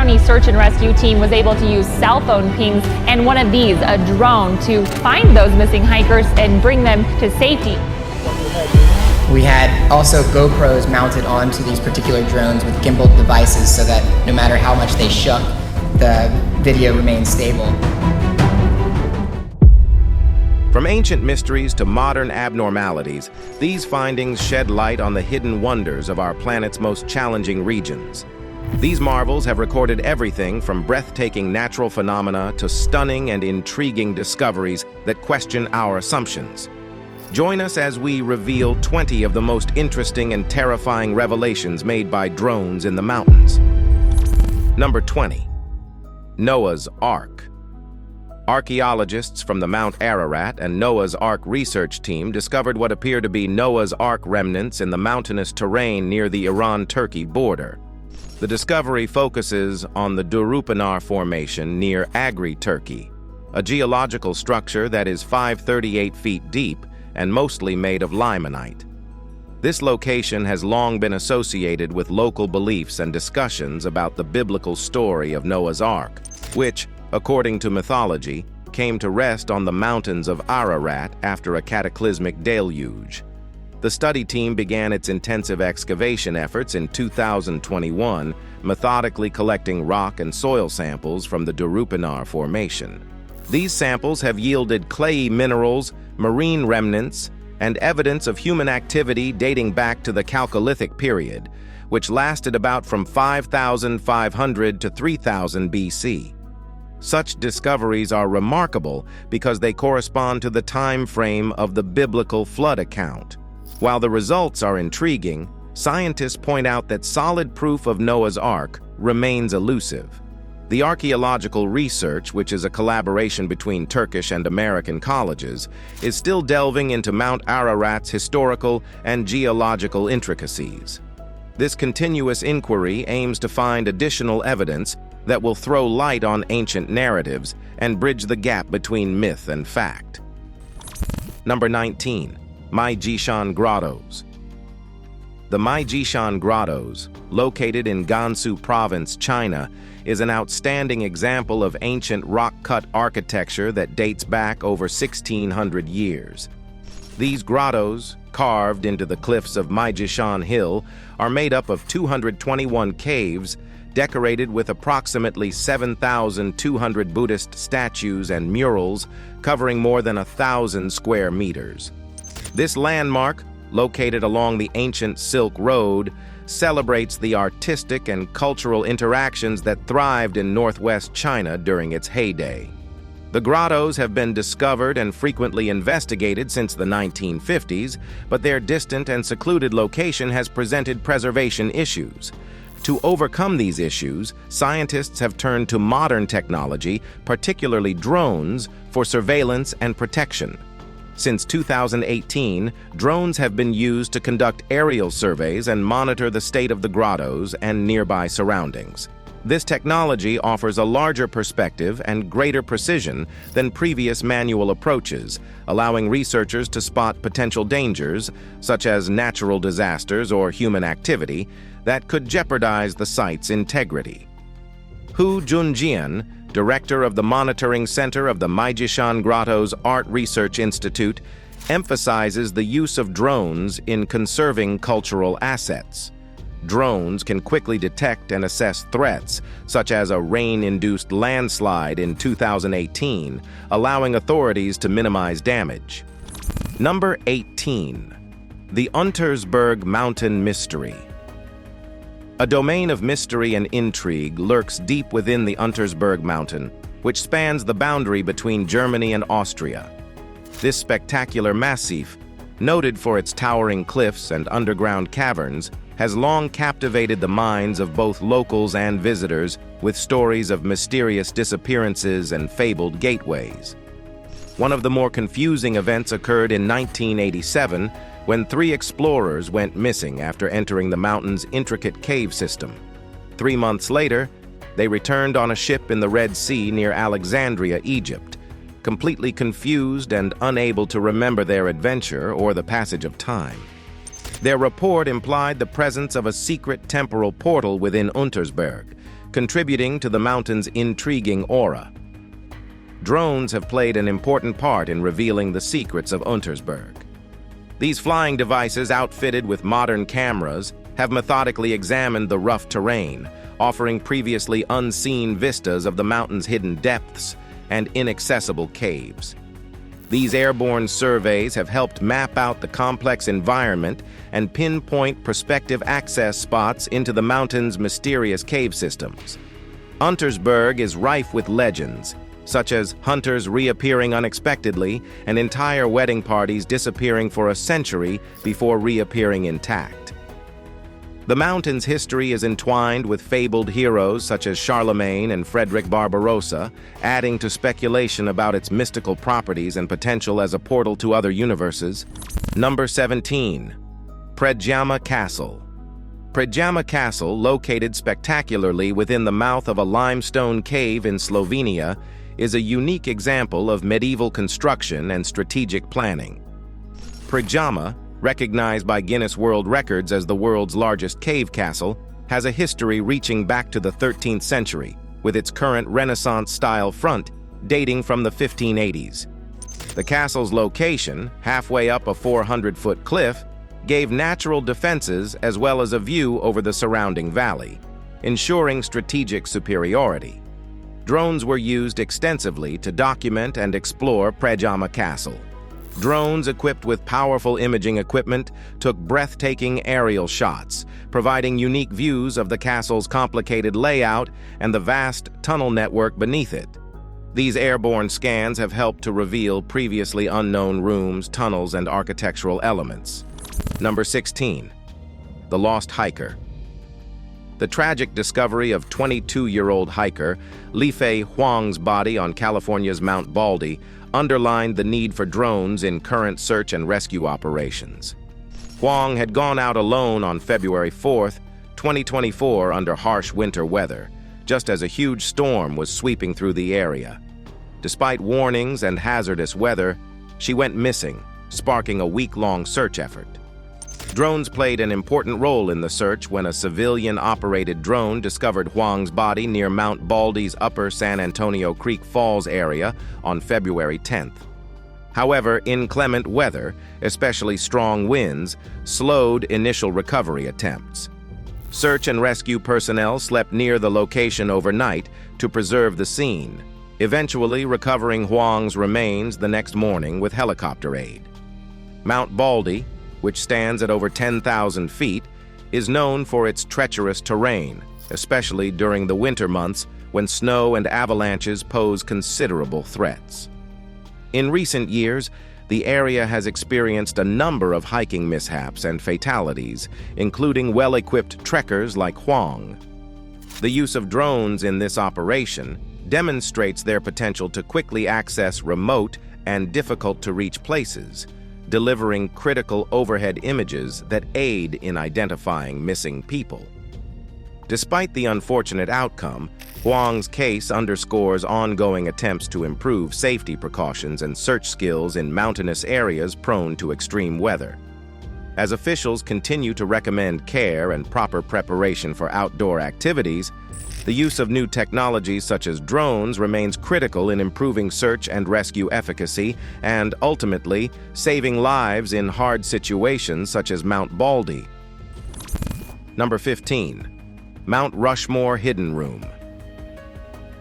County search and rescue team was able to use cell phone pings and one of these, a drone, to find those missing hikers and bring them to safety. We had also GoPros mounted onto these particular drones with gimbal devices so that no matter how much they shook, the video remained stable. From ancient mysteries to modern abnormalities, these findings shed light on the hidden wonders of our planet's most challenging regions. These marvels have recorded everything from breathtaking natural phenomena to stunning and intriguing discoveries that question our assumptions. Join us as we reveal 20 of the most interesting and terrifying revelations made by drones in the mountains. Number 20. Noah's Ark. Archaeologists from the Mount Ararat and Noah's Ark research team discovered what appear to be Noah's Ark remnants in the mountainous terrain near the Iran-Turkey border. The discovery focuses on the Durupinar Formation near Agri, Turkey, a geological structure that is 538 feet deep and mostly made of limonite. This location has long been associated with local beliefs and discussions about the biblical story of Noah's Ark, which, according to mythology, came to rest on the mountains of Ararat after a cataclysmic deluge. The study team began its intensive excavation efforts in 2021, methodically collecting rock and soil samples from the Durupinar Formation. These samples have yielded clayey minerals, marine remnants, and evidence of human activity dating back to the Chalcolithic period, which lasted about from 5,500 to 3,000 BC. Such discoveries are remarkable because they correspond to the time frame of the biblical flood account. While the results are intriguing, scientists point out that solid proof of Noah's Ark remains elusive. The archaeological research, which is a collaboration between Turkish and American colleges, is still delving into Mount Ararat's historical and geological intricacies. This continuous inquiry aims to find additional evidence that will throw light on ancient narratives and bridge the gap between myth and fact. Number 19. Mishan Grottos. The Mishan Grottos, located in Gansu Province, China, is an outstanding example of ancient rock-cut architecture that dates back over 1,600 years. These grottos, carved into the cliffs of Mishan Hill, are made up of 221 caves decorated with approximately 7,200 Buddhist statues and murals covering more than 1,000 square meters. This landmark, located along the ancient Silk Road, celebrates the artistic and cultural interactions that thrived in northwest China during its heyday. The grottos have been discovered and frequently investigated since the 1950s, but their distant and secluded location has presented preservation issues. To overcome these issues, scientists have turned to modern technology, particularly drones, for surveillance and protection. Since 2018, drones have been used to conduct aerial surveys and monitor the state of the grottos and nearby surroundings. This technology offers a larger perspective and greater precision than previous manual approaches, allowing researchers to spot potential dangers, such as natural disasters or human activity, that could jeopardize the site's integrity. Hu Junjian, director of the Monitoring Center of the Mishan Grottos Art Research Institute, emphasizes the use of drones in conserving cultural assets. Drones can quickly detect and assess threats, such as a rain-induced landslide in 2018, allowing authorities to minimize damage. Number 18. The Unterberg Mountain Mystery. A domain of mystery and intrigue lurks deep within the Unterberg Mountain, which spans the boundary between Germany and Austria. This spectacular massif, noted for its towering cliffs and underground caverns, has long captivated the minds of both locals and visitors with stories of mysterious disappearances and fabled gateways. One of the more confusing events occurred in 1987 when 3 explorers went missing after entering the mountain's intricate cave system. 3 months later, they returned on a ship in the Red Sea near Alexandria, Egypt, completely confused and unable to remember their adventure or the passage of time. Their report implied the presence of a secret temporal portal within Unterberg, contributing to the mountain's intriguing aura. Drones have played an important part in revealing the secrets of Unterberg. These flying devices, outfitted with modern cameras, have methodically examined the rough terrain, offering previously unseen vistas of the mountain's hidden depths and inaccessible caves. These airborne surveys have helped map out the complex environment and pinpoint prospective access spots into the mountain's mysterious cave systems. Unterberg is rife with legends, such as hunters reappearing unexpectedly and entire wedding parties disappearing for a century before reappearing intact. The mountain's history is entwined with fabled heroes such as Charlemagne and Frederick Barbarossa, adding to speculation about its mystical properties and potential as a portal to other universes. Number 17. Predjama Castle. Predjama Castle, located spectacularly within the mouth of a limestone cave in Slovenia, is a unique example of medieval construction and strategic planning. Predjama, recognized by Guinness World Records as the world's largest cave castle, has a history reaching back to the 13th century, with its current Renaissance-style front dating from the 1580s. The castle's location, halfway up a 400-foot cliff, gave natural defenses as well as a view over the surrounding valley, ensuring strategic superiority. Drones were used extensively to document and explore Predjama Castle. Drones equipped with powerful imaging equipment took breathtaking aerial shots, providing unique views of the castle's complicated layout and the vast tunnel network beneath it. These airborne scans have helped to reveal previously unknown rooms, tunnels, and architectural elements. Number 16. The Lost Hiker. The tragic discovery of 22-year-old hiker Lifei Huang's body on California's Mount Baldy underlined the need for drones in current search and rescue operations. Huang had gone out alone on February 4, 2024 under harsh winter weather, just as a huge storm was sweeping through the area. Despite warnings and hazardous weather, she went missing, sparking a week-long search effort. Drones played an important role in the search when a civilian-operated drone discovered Huang's body near Mount Baldy's upper San Antonio Creek Falls area on February 10th. However, inclement weather, especially strong winds, slowed initial recovery attempts. Search and rescue personnel slept near the location overnight to preserve the scene, eventually recovering Huang's remains the next morning with helicopter aid. Mount Baldy, which stands at over 10,000 feet, is known for its treacherous terrain, especially during the winter months when snow and avalanches pose considerable threats. In recent years, the area has experienced a number of hiking mishaps and fatalities, including well-equipped trekkers like Huang. The use of drones in this operation demonstrates their potential to quickly access remote and difficult-to-reach places, delivering critical overhead images that aid in identifying missing people. Despite the unfortunate outcome, Huang's case underscores ongoing attempts to improve safety precautions and search skills in mountainous areas prone to extreme weather. As officials continue to recommend care and proper preparation for outdoor activities, the use of new technologies such as drones remains critical in improving search and rescue efficacy and, ultimately, saving lives in hard situations such as Mount Baldy. Number 15. Mount Rushmore Hidden Room.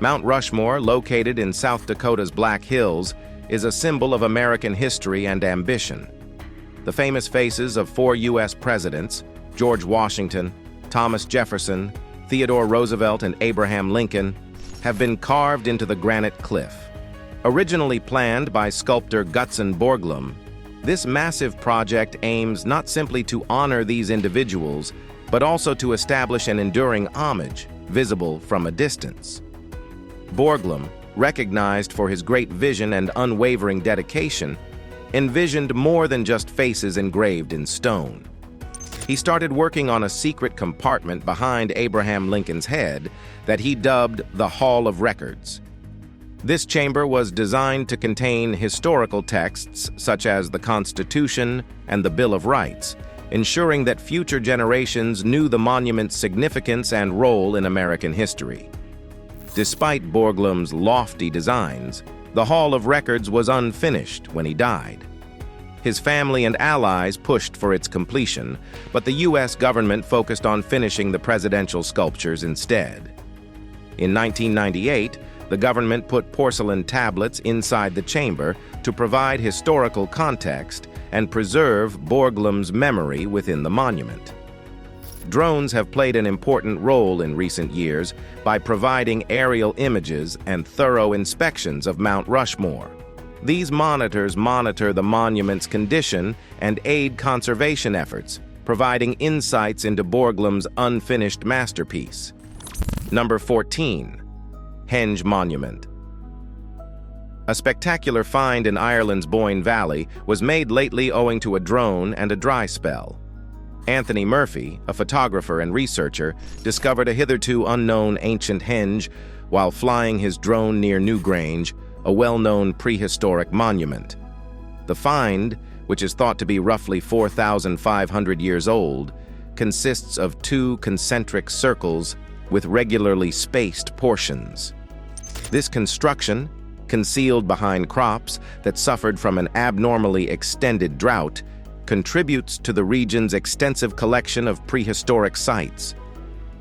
Mount Rushmore, located in South Dakota's Black Hills, is a symbol of American history and ambition. The famous faces of 4 U.S. presidents, George Washington, Thomas Jefferson, Theodore Roosevelt, and Abraham Lincoln, have been carved into the granite cliff. Originally planned by sculptor Gutzon Borglum, this massive project aims not simply to honor these individuals, but also to establish an enduring homage, visible from a distance. Borglum, recognized for his great vision and unwavering dedication, envisioned more than just faces engraved in stone. He started working on a secret compartment behind Abraham Lincoln's head that he dubbed the Hall of Records. This chamber was designed to contain historical texts such as the Constitution and the Bill of Rights, ensuring that future generations knew the monument's significance and role in American history. Despite Borglum's lofty designs, the Hall of Records was unfinished when he died. His family and allies pushed for its completion, but the U.S. government focused on finishing the presidential sculptures instead. In 1998, the government put porcelain tablets inside the chamber to provide historical context and preserve Borglum's memory within the monument. Drones have played an important role in recent years by providing aerial images and thorough inspections of Mount Rushmore. These monitors monitor the monument's condition and aid conservation efforts, providing insights into Borglum's unfinished masterpiece. Number 14. Henge Monument. A spectacular find in Ireland's Boyne Valley was made lately owing to a drone and a dry spell. Anthony Murphy, a photographer and researcher, discovered a hitherto unknown ancient henge while flying his drone near Newgrange, a well-known prehistoric monument. The find, which is thought to be roughly 4,500 years old, consists of two concentric circles with regularly spaced portions. This construction, concealed behind crops that suffered from an abnormally extended drought, contributes to the region's extensive collection of prehistoric sites.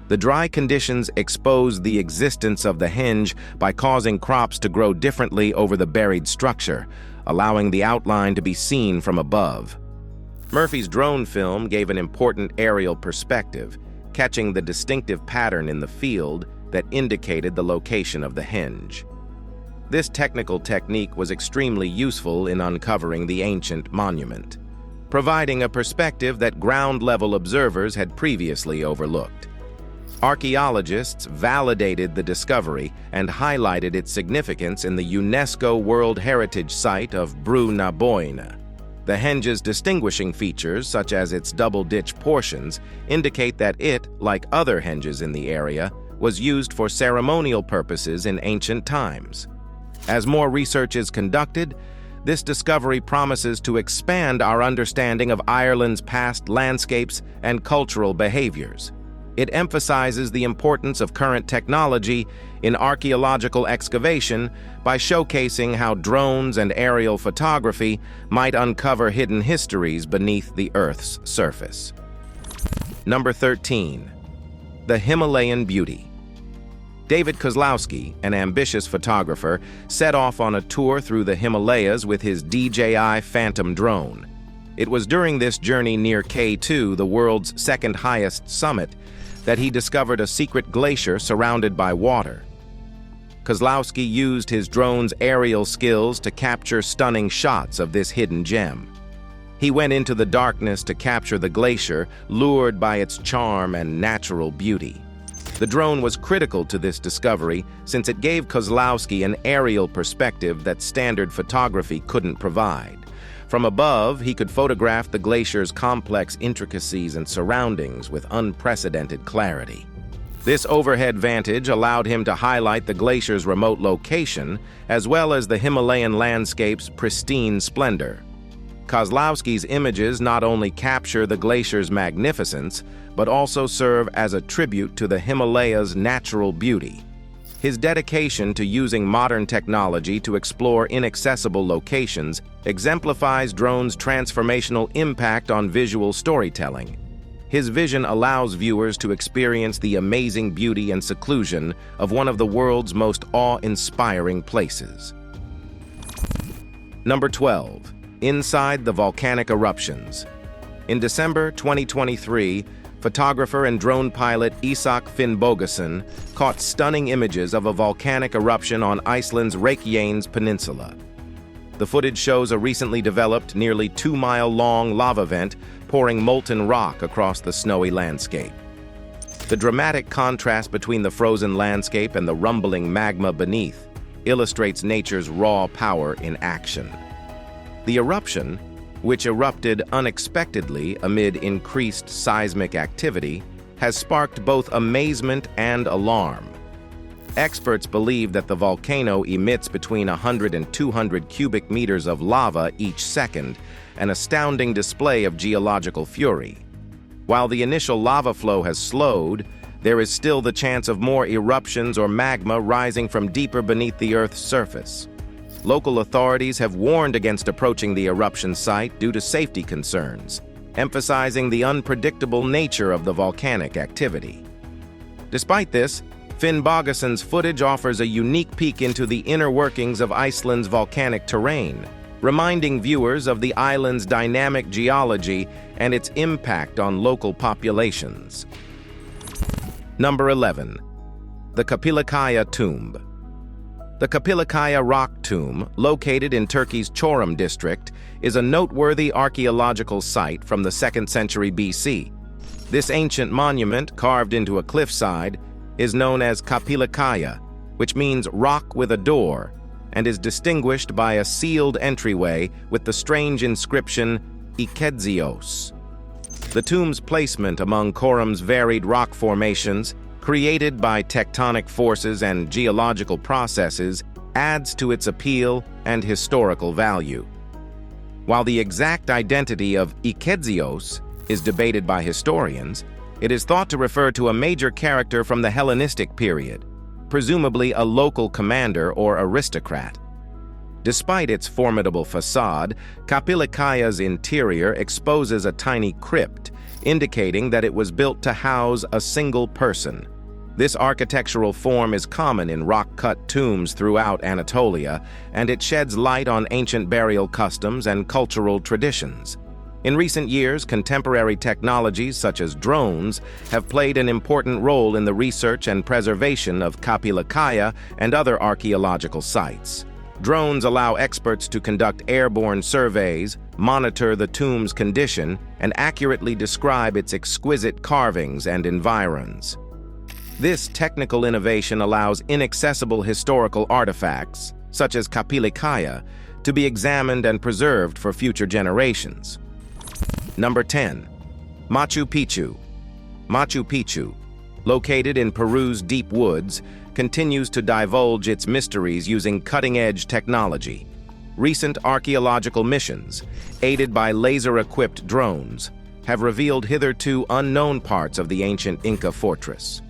The dry conditions expose the existence of the henge by causing crops to grow differently over the buried structure, allowing the outline to be seen from above. Murphy's drone film gave an important aerial perspective, catching the distinctive pattern in the field that indicated the location of the henge. This technical technique was extremely useful in uncovering the ancient monument, providing a perspective that ground-level observers had previously overlooked. Archaeologists validated the discovery and highlighted its significance in the UNESCO World Heritage Site of Brú na Bóinne. The henge's distinguishing features, such as its double-ditch portions, indicate that it, like other henges in the area, was used for ceremonial purposes in ancient times. As more research is conducted, this discovery promises to expand our understanding of Ireland's past landscapes and cultural behaviors. It emphasizes the importance of current technology in archaeological excavation by showcasing how drones and aerial photography might uncover hidden histories beneath the Earth's surface. Number 13. The Himalayan Beauty. David Kozlowski, an ambitious photographer, set off on a tour through the Himalayas with his DJI Phantom drone. It was during this journey near K2, the world's second highest summit, that he discovered a secret glacier surrounded by water. Kozlowski used his drone's aerial skills to capture stunning shots of this hidden gem. He went into the darkness to capture the glacier, lured by its charm and natural beauty. The drone was critical to this discovery since it gave Kozlowski an aerial perspective that standard photography couldn't provide. From above, he could photograph the glacier's complex intricacies and surroundings with unprecedented clarity. This overhead vantage allowed him to highlight the glacier's remote location, as well as the Himalayan landscape's pristine splendor. Kozlowski's images not only capture the glacier's magnificence, but also serve as a tribute to the Himalayas' natural beauty. His dedication to using modern technology to explore inaccessible locations exemplifies drone's transformational impact on visual storytelling. His vision allows viewers to experience the amazing beauty and seclusion of one of the world's most awe-inspiring places. Number 12. Inside the volcanic eruptions. In December 2023, photographer and drone pilot Isak Finnbogason caught stunning images of a volcanic eruption on Iceland's Reykjanes Peninsula. The footage shows a recently developed, nearly 2-mile-long lava vent pouring molten rock across the snowy landscape. The dramatic contrast between the frozen landscape and the rumbling magma beneath illustrates nature's raw power in action. The eruption, which erupted unexpectedly amid increased seismic activity, has sparked both amazement and alarm. Experts believe that the volcano emits between 100 and 200 cubic meters of lava each second, an astounding display of geological fury. While the initial lava flow has slowed, there is still the chance of more eruptions or magma rising from deeper beneath the Earth's surface. Local authorities have warned against approaching the eruption site due to safety concerns, emphasizing the unpredictable nature of the volcanic activity. Despite this, Finn Bogason's footage offers a unique peek into the inner workings of Iceland's volcanic terrain, reminding viewers of the island's dynamic geology and its impact on local populations. Number 11. The Kapilakaya Tomb. The Kapilakaya rock tomb, located in Turkey's Çorum district, is a noteworthy archaeological site from the 2nd century BC. This ancient monument, carved into a cliffside, is known as Kapilakaya, which means rock with a door, and is distinguished by a sealed entryway with the strange inscription Ikedzios. The tomb's placement among Çorum's varied rock formations, created by tectonic forces and geological processes, adds to its appeal and historical value. While the exact identity of Ikedzios is debated by historians, it is thought to refer to a major character from the Hellenistic period, presumably a local commander or aristocrat. Despite its formidable facade, Kapilakaya's interior exposes a tiny crypt, indicating that it was built to house a single person. This architectural form is common in rock-cut tombs throughout Anatolia, and it sheds light on ancient burial customs and cultural traditions. In recent years, contemporary technologies such as drones have played an important role in the research and preservation of Kapilakaya and other archaeological sites. Drones allow experts to conduct airborne surveys, monitor the tomb's condition, and accurately describe its exquisite carvings and environs. This technical innovation allows inaccessible historical artifacts, such as Kapilakaya, to be examined and preserved for future generations. Number 10. Machu Picchu. Machu Picchu, located in Peru's deep woods, continues to divulge its mysteries using cutting-edge technology. Recent archaeological missions, aided by laser-equipped drones, have revealed hitherto unknown parts of the ancient Inca fortress.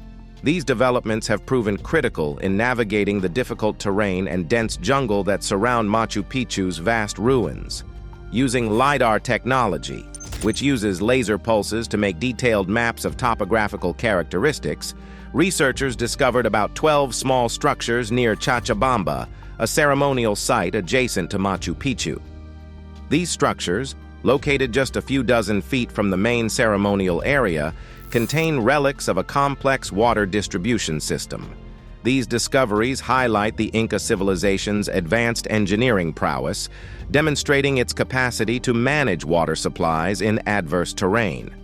These developments have proven critical in navigating the difficult terrain and dense jungle that surround Machu Picchu's vast ruins. Using LiDAR technology, which uses laser pulses to make detailed maps of topographical characteristics, researchers discovered about 12 small structures near Cachabamba, a ceremonial site adjacent to Machu Picchu. These structures, located just a few dozen feet from the main ceremonial area, contain relics of a complex water distribution system. These discoveries highlight the Inca civilization's advanced engineering prowess, demonstrating its capacity to manage water supplies in adverse terrain.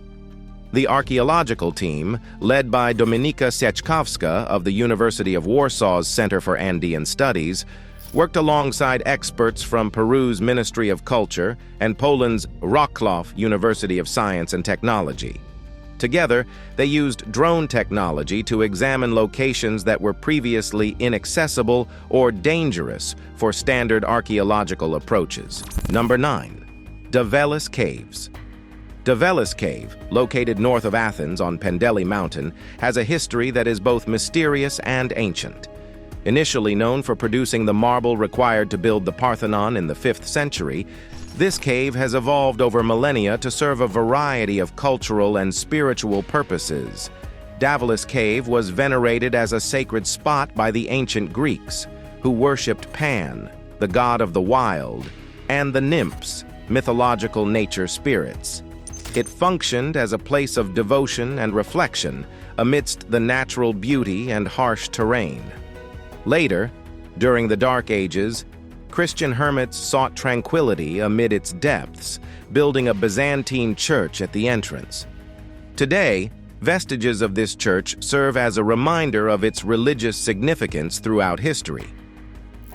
The archaeological team, led by Dominika Sieczkowska of the University of Warsaw's Center for Andean Studies, worked alongside experts from Peru's Ministry of Culture and Poland's Wrocław University of Science and Technology. Together, they used drone technology to examine locations that were previously inaccessible or dangerous for standard archaeological approaches. Number 9. Davelis Caves. Davelis Cave, located north of Athens on Pendeli Mountain, has a history that is both mysterious and ancient. Initially known for producing the marble required to build the Parthenon in the 5th century, this cave has evolved over millennia to serve a variety of cultural and spiritual purposes. Davelis Cave was venerated as a sacred spot by the ancient Greeks, who worshipped Pan, the god of the wild, and the nymphs, mythological nature spirits. It functioned as a place of devotion and reflection amidst the natural beauty and harsh terrain. Later, during the Dark Ages, Christian hermits sought tranquility amid its depths, building a Byzantine church at the entrance. Today, vestiges of this church serve as a reminder of its religious significance throughout history.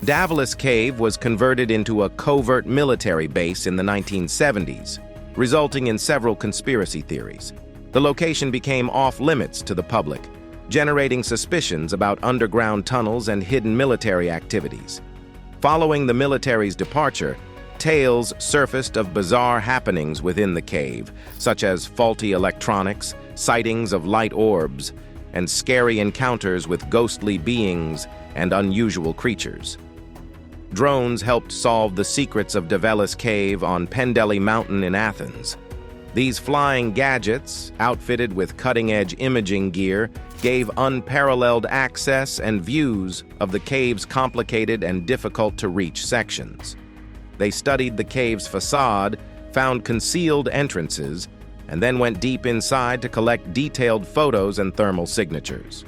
Davelis Cave was converted into a covert military base in the 1970s, resulting in several conspiracy theories. The location became off-limits to the public, generating suspicions about underground tunnels and hidden military activities. Following the military's departure, tales surfaced of bizarre happenings within the cave, such as faulty electronics, sightings of light orbs, and scary encounters with ghostly beings and unusual creatures. Drones helped solve the secrets of Davelis Cave on Pendeli Mountain in Athens. These flying gadgets, outfitted with cutting-edge imaging gear, gave unparalleled access and views of the cave's complicated and difficult-to-reach sections. They studied the cave's facade, found concealed entrances, and then went deep inside to collect detailed photos and thermal signatures.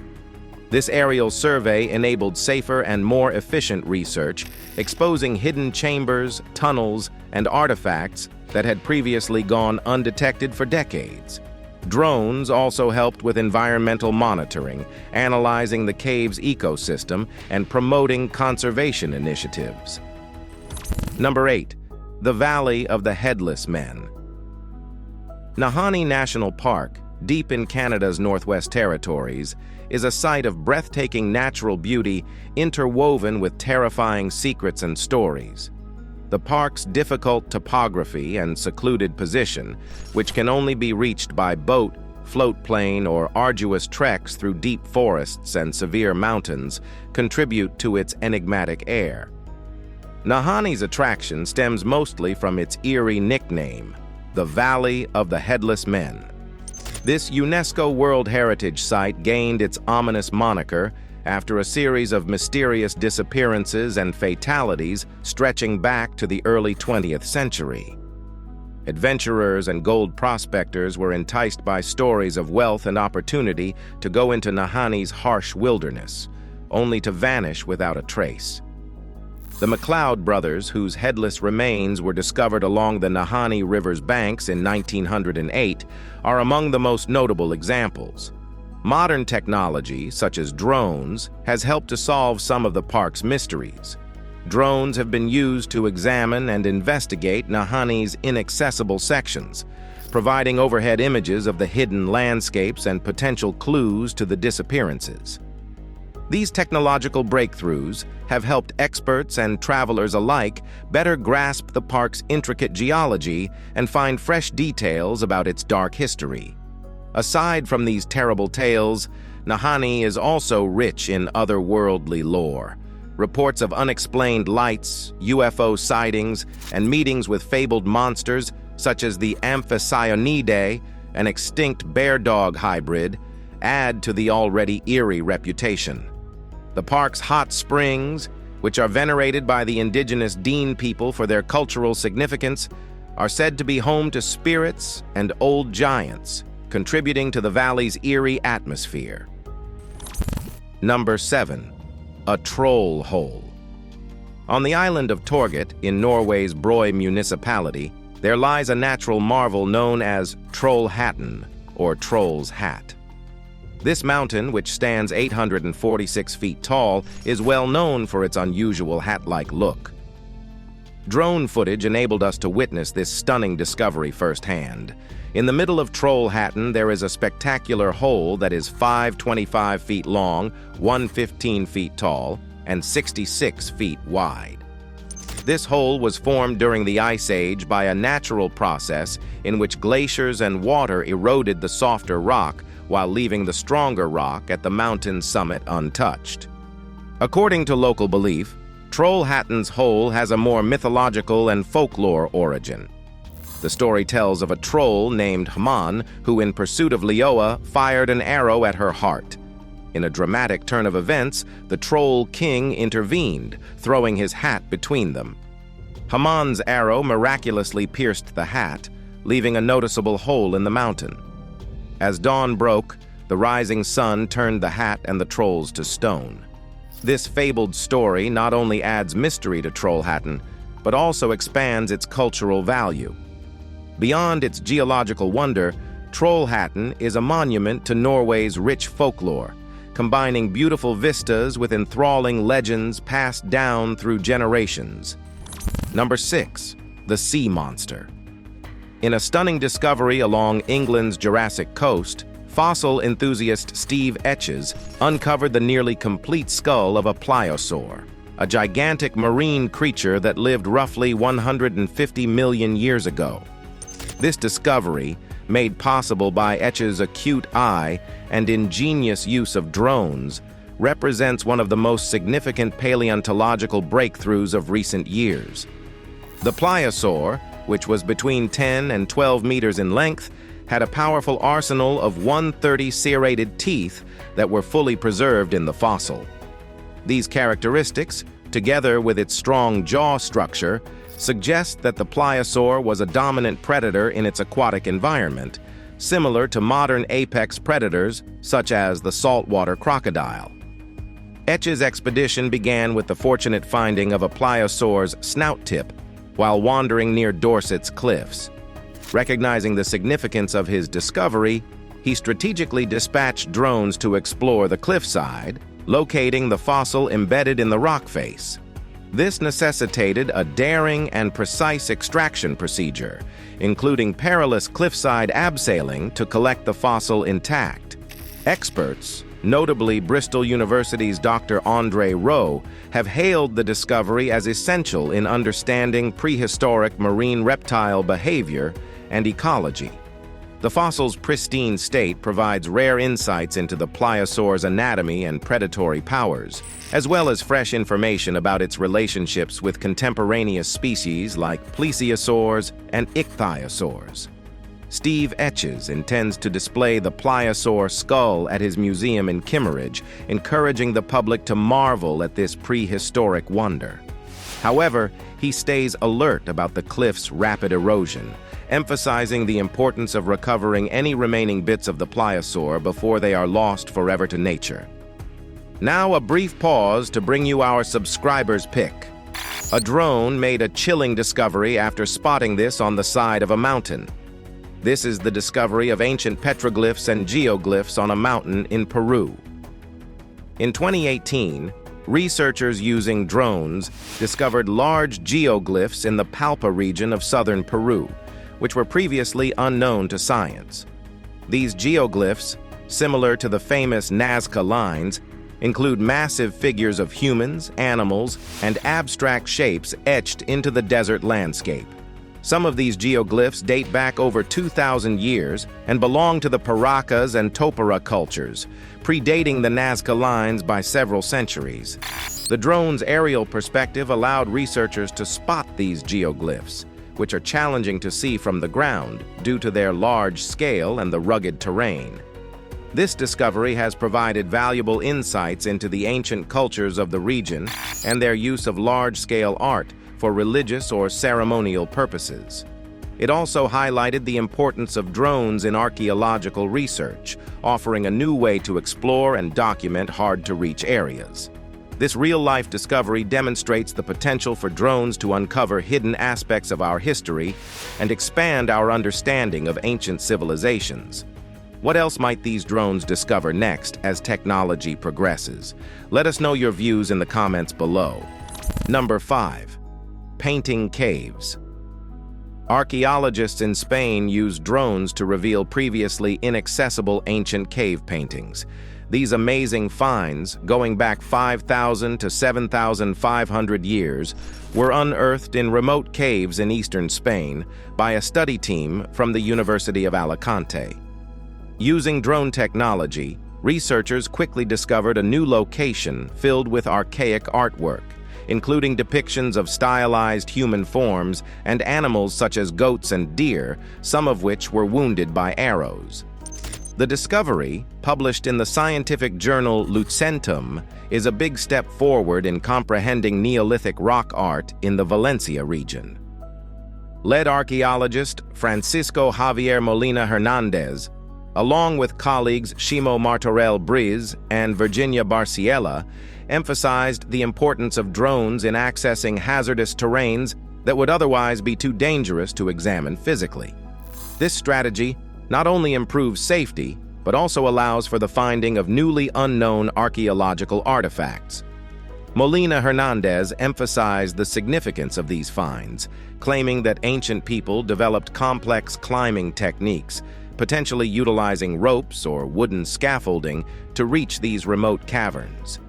This aerial survey enabled safer and more efficient research, exposing hidden chambers, tunnels, and artifacts that had previously gone undetected for decades. Drones also helped with environmental monitoring, analyzing the cave's ecosystem, and promoting conservation initiatives. Number 8. The Valley of the Headless Men. Nahanni National Park, deep in Canada's Northwest Territories, is a site of breathtaking natural beauty interwoven with terrifying secrets and stories. The park's difficult topography and secluded position, which can only be reached by boat, float plane, or arduous treks through deep forests and severe mountains, contribute to its enigmatic air. Nahanni's attraction stems mostly from its eerie nickname, the Valley of the Headless Men. This UNESCO World Heritage Site gained its ominous moniker after a series of mysterious disappearances and fatalities stretching back to the early 20th century. Adventurers and gold prospectors were enticed by stories of wealth and opportunity to go into Nahanni's harsh wilderness, only to vanish without a trace. The MacLeod brothers, whose headless remains were discovered along the Nahanni River's banks in 1908, are among the most notable examples. Modern technology, such as drones, has helped to solve some of the park's mysteries. Drones have been used to examine and investigate Nahanni's inaccessible sections, providing overhead images of the hidden landscapes and potential clues to the disappearances. These technological breakthroughs have helped experts and travelers alike better grasp the park's intricate geology and find fresh details about its dark history. Aside from these terrible tales, Nahanni is also rich in otherworldly lore. Reports of unexplained lights, UFO sightings, and meetings with fabled monsters such as the Amphicyonidae, an extinct bear-dog hybrid, add to the already eerie reputation. The park's hot springs, which are venerated by the indigenous Dean people for their cultural significance, are said to be home to spirits and old giants, contributing to the valley's eerie atmosphere. Number 7. A troll hole. On the island of Torget, in Norway's Brøy municipality, there lies a natural marvel known as Trollhatten, or Troll's Hat. This mountain, which stands 846 feet tall, is well known for its unusual hat-like look. Drone footage enabled us to witness this stunning discovery firsthand. In the middle of Trollhatten, there is a spectacular hole that is 525 feet long, 115 feet tall, and 66 feet wide. This hole was formed during the Ice Age by a natural process in which glaciers and water eroded the softer rock while leaving the stronger rock at the mountain's summit untouched. According to local belief, Trollhatten's hole has a more mythological and folklore origin. The story tells of a troll named Haman who, in pursuit of Leoa, fired an arrow at her heart. In a dramatic turn of events, the Troll King intervened, throwing his hat between them. Haman's arrow miraculously pierced the hat, leaving a noticeable hole in the mountain. As dawn broke, the rising sun turned the hat and the trolls to stone. This fabled story not only adds mystery to Trollhatten, but also expands its cultural value. Beyond its geological wonder, Trollhatten is a monument to Norway's rich folklore, combining beautiful vistas with enthralling legends passed down through generations. Number 6. The Sea Monster. In a stunning discovery along England's Jurassic coast, fossil enthusiast Steve Etches uncovered the nearly complete skull of a pliosaur, a gigantic marine creature that lived roughly 150 million years ago. This discovery, made possible by Etches' acute eye and ingenious use of drones, represents one of the most significant paleontological breakthroughs of recent years. The pliosaur, which was between 10 and 12 meters in length, had a powerful arsenal of 130 serrated teeth that were fully preserved in the fossil. These characteristics, together with its strong jaw structure, suggest that the pliosaur was a dominant predator in its aquatic environment, similar to modern apex predators such as the saltwater crocodile. Etches' expedition began with the fortunate finding of a pliosaur's snout tip while wandering near Dorset's cliffs. Recognizing the significance of his discovery, he strategically dispatched drones to explore the cliffside, locating the fossil embedded in the rock face. This necessitated a daring and precise extraction procedure, including perilous cliffside abseiling to collect the fossil intact. Experts, notably Bristol University's Dr. Andre Rowe, have hailed the discovery as essential in understanding prehistoric marine reptile behavior and ecology. The fossil's pristine state provides rare insights into the pliosaur's anatomy and predatory powers, as well as fresh information about its relationships with contemporaneous species like plesiosaurs and ichthyosaurs. Steve Etches intends to display the pliosaur skull at his museum in Kimmeridge, encouraging the public to marvel at this prehistoric wonder. However, he stays alert about the cliff's rapid erosion, emphasizing the importance of recovering any remaining bits of the pliosaur before they are lost forever to nature. Now a brief pause to bring you our subscriber's pick. A drone made a chilling discovery after spotting this on the side of a mountain. This is the discovery of ancient petroglyphs and geoglyphs on a mountain in Peru. In 2018, researchers using drones discovered large geoglyphs in the Palpa region of southern Peru, which were previously unknown to science. These geoglyphs, similar to the famous Nazca lines, include massive figures of humans, animals, and abstract shapes etched into the desert landscape. Some of these geoglyphs date back over 2,000 years and belong to the Paracas and Topara cultures, predating the Nazca lines by several centuries. The drone's aerial perspective allowed researchers to spot these geoglyphs, which are challenging to see from the ground due to their large scale and the rugged terrain. This discovery has provided valuable insights into the ancient cultures of the region and their use of large-scale art for religious or ceremonial purposes. It also highlighted the importance of drones in archaeological research, offering a new way to explore and document hard-to-reach areas. This real-life discovery demonstrates the potential for drones to uncover hidden aspects of our history and expand our understanding of ancient civilizations. What else might these drones discover next as technology progresses? Let us know your views in the comments below. Number 5. Painting caves. Archaeologists in Spain use drones to reveal previously inaccessible ancient cave paintings. These amazing finds, going back 5,000 to 7,500 years, were unearthed in remote caves in eastern Spain by a study team from the University of Alicante. Using drone technology, researchers quickly discovered a new location filled with archaic artwork, including depictions of stylized human forms and animals such as goats and deer, some of which were wounded by arrows. The discovery, published in the scientific journal Lucentum, is a big step forward in comprehending Neolithic rock art in the Valencia region. Lead archaeologist Francisco Javier Molina Hernandez, along with colleagues Ximo Martorell Briz and Virginia Barciela, emphasized the importance of drones in accessing hazardous terrains that would otherwise be too dangerous to examine physically. This strategy not only improves safety, but also allows for the finding of newly unknown archaeological artifacts. Molina Hernandez emphasized the significance of these finds, claiming that ancient people developed complex climbing techniques, potentially utilizing ropes or wooden scaffolding to reach these remote caverns.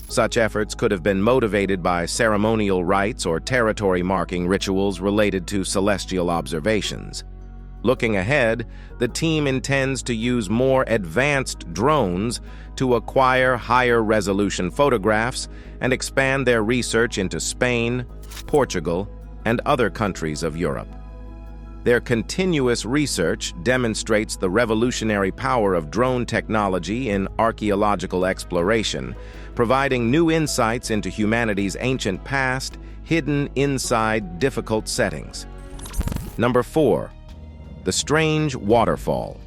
Such efforts could have been motivated by ceremonial rites or territory-marking rituals related to celestial observations. Looking ahead, the team intends to use more advanced drones to acquire higher-resolution photographs and expand their research into Spain, Portugal, and other countries of Europe. Their continuous research demonstrates the revolutionary power of drone technology in archaeological exploration, providing new insights into humanity's ancient past, hidden inside difficult settings. Number 4. The strange waterfall.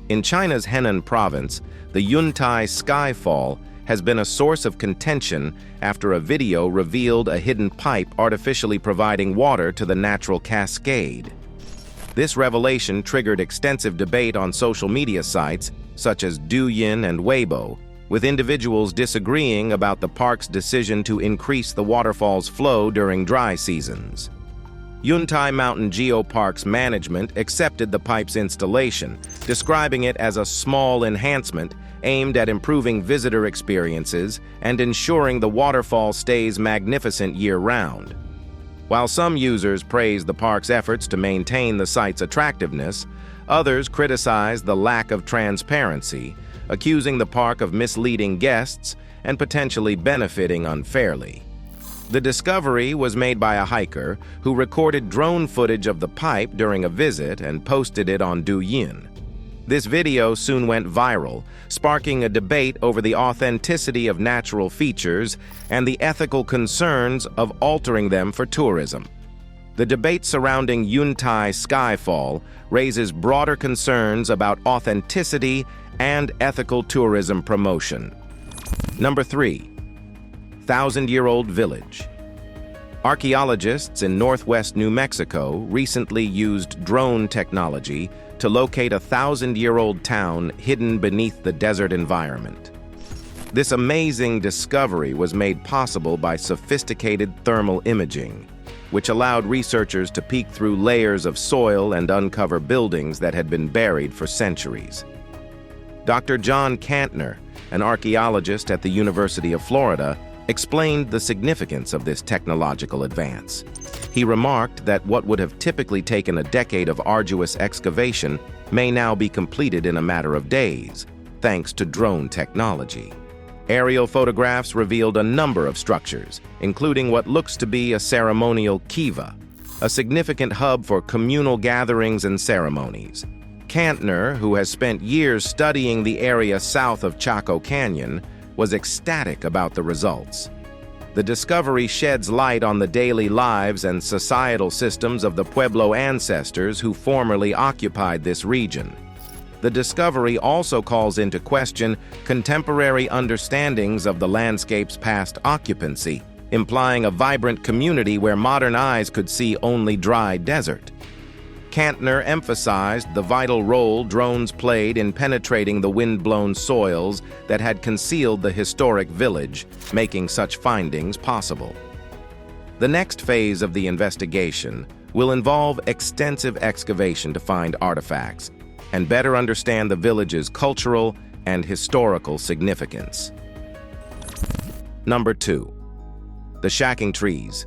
In China's Henan province, the Yuntai Skyfall has been a source of contention after a video revealed a hidden pipe artificially providing water to the natural cascade. This revelation triggered extensive debate on social media sites such as Douyin and Weibo, with individuals disagreeing about the park's decision to increase the waterfall's flow during dry seasons. Yuntai Mountain Geopark's management accepted the pipe's installation, describing it as a small enhancement aimed at improving visitor experiences and ensuring the waterfall stays magnificent year-round. While some users praised the park's efforts to maintain the site's attractiveness, others criticized the lack of transparency, accusing the park of misleading guests and potentially benefiting unfairly. The discovery was made by a hiker who recorded drone footage of the pipe during a visit and posted it on Douyin. This video soon went viral, sparking a debate over the authenticity of natural features and the ethical concerns of altering them for tourism. The debate surrounding Yuntai Skyfall raises broader concerns about authenticity and ethical tourism promotion. Number 3. Thousand-year-old village. Archaeologists in northwest New Mexico recently used drone technology to locate a 1,000-year-old town hidden beneath the desert environment. This amazing discovery was made possible by sophisticated thermal imaging, which allowed researchers to peek through layers of soil and uncover buildings that had been buried for centuries. Dr. John Kantner, an archaeologist at the University of Florida, explained the significance of this technological advance. He remarked that what would have typically taken a decade of arduous excavation may now be completed in a matter of days, thanks to drone technology. Aerial photographs revealed a number of structures, including what looks to be a ceremonial kiva, a significant hub for communal gatherings and ceremonies. Kantner, who has spent years studying the area south of Chaco Canyon, was ecstatic about the results. The discovery sheds light on the daily lives and societal systems of the Pueblo ancestors who formerly occupied this region. The discovery also calls into question contemporary understandings of the landscape's past occupancy, implying a vibrant community where modern eyes could see only dry desert. Kantner emphasized the vital role drones played in penetrating the wind-blown soils that had concealed the historic village, making such findings possible. The next phase of the investigation will involve extensive excavation to find artifacts and better understand the village's cultural and historical significance. Number 2. The Shacking Trees.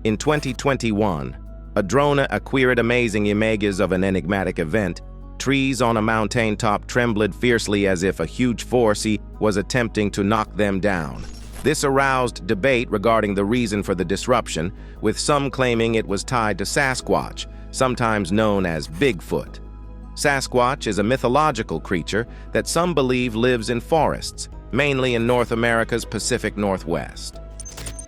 In 2021, a drone acquired amazing images of an enigmatic event. Trees on a mountain top trembled fiercely as if a huge force was attempting to knock them down. This aroused debate regarding the reason for the disruption, with some claiming it was tied to Sasquatch, sometimes known as Bigfoot. Sasquatch is a mythological creature that some believe lives in forests, mainly in North America's Pacific Northwest.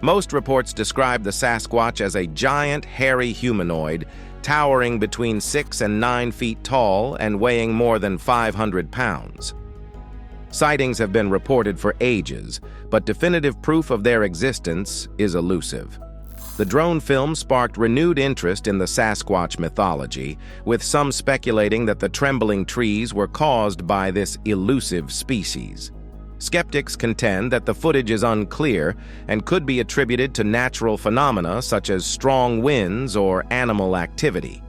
Most reports describe the Sasquatch as a giant, hairy humanoid, towering between 6 and 9 feet tall and weighing more than 500 pounds. Sightings have been reported for ages, but definitive proof of their existence is elusive. The drone film sparked renewed interest in the Sasquatch mythology, with some speculating that the trembling trees were caused by this elusive species. Skeptics contend that the footage is unclear and could be attributed to natural phenomena such as strong winds or animal activity.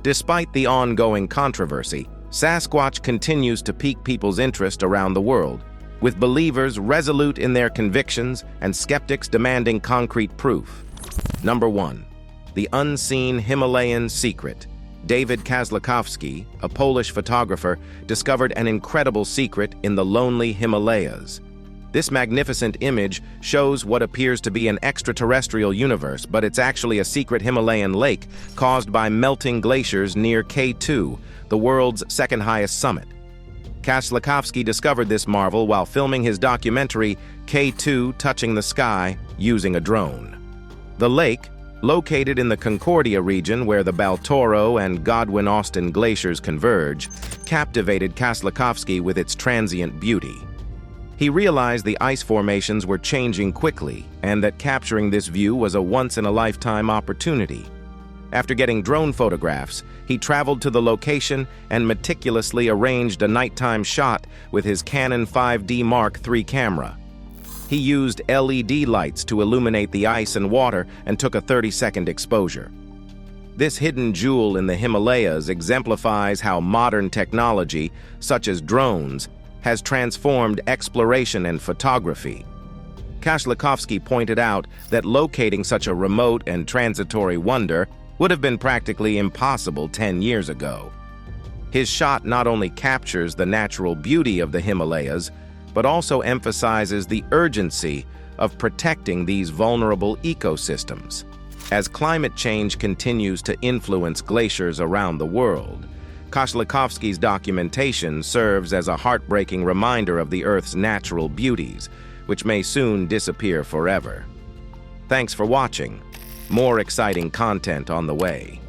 Despite the ongoing controversy, Sasquatch continues to pique people's interest around the world, with believers resolute in their convictions and skeptics demanding concrete proof. Number 1. The Unseen Himalayan Secret. David Kozłowski, a Polish photographer, discovered an incredible secret in the lonely Himalayas. This magnificent image shows what appears to be an extraterrestrial universe, but it's actually a secret Himalayan lake caused by melting glaciers near K2, the world's second highest summit. Kozłowski discovered this marvel while filming his documentary K2 Touching the Sky using a drone. The lake, located in the Concordia region where the Baltoro and Godwin-Austen glaciers converge, captivated Kozłowski with its transient beauty. He realized the ice formations were changing quickly and that capturing this view was a once-in-a-lifetime opportunity. After getting drone photographs, he traveled to the location and meticulously arranged a nighttime shot with his Canon 5D Mark III camera. He used LED lights to illuminate the ice and water and took a 30-second exposure. This hidden jewel in the Himalayas exemplifies how modern technology, such as drones, has transformed exploration and photography. Kozłowski pointed out that locating such a remote and transitory wonder would have been practically impossible 10 years ago. His shot not only captures the natural beauty of the Himalayas, but also emphasizes the urgency of protecting these vulnerable ecosystems. As climate change continues to influence glaciers around the world, Kozłowski's documentation serves as a heartbreaking reminder of the Earth's natural beauties, which may soon disappear forever. Thanks for watching. More exciting content on the way.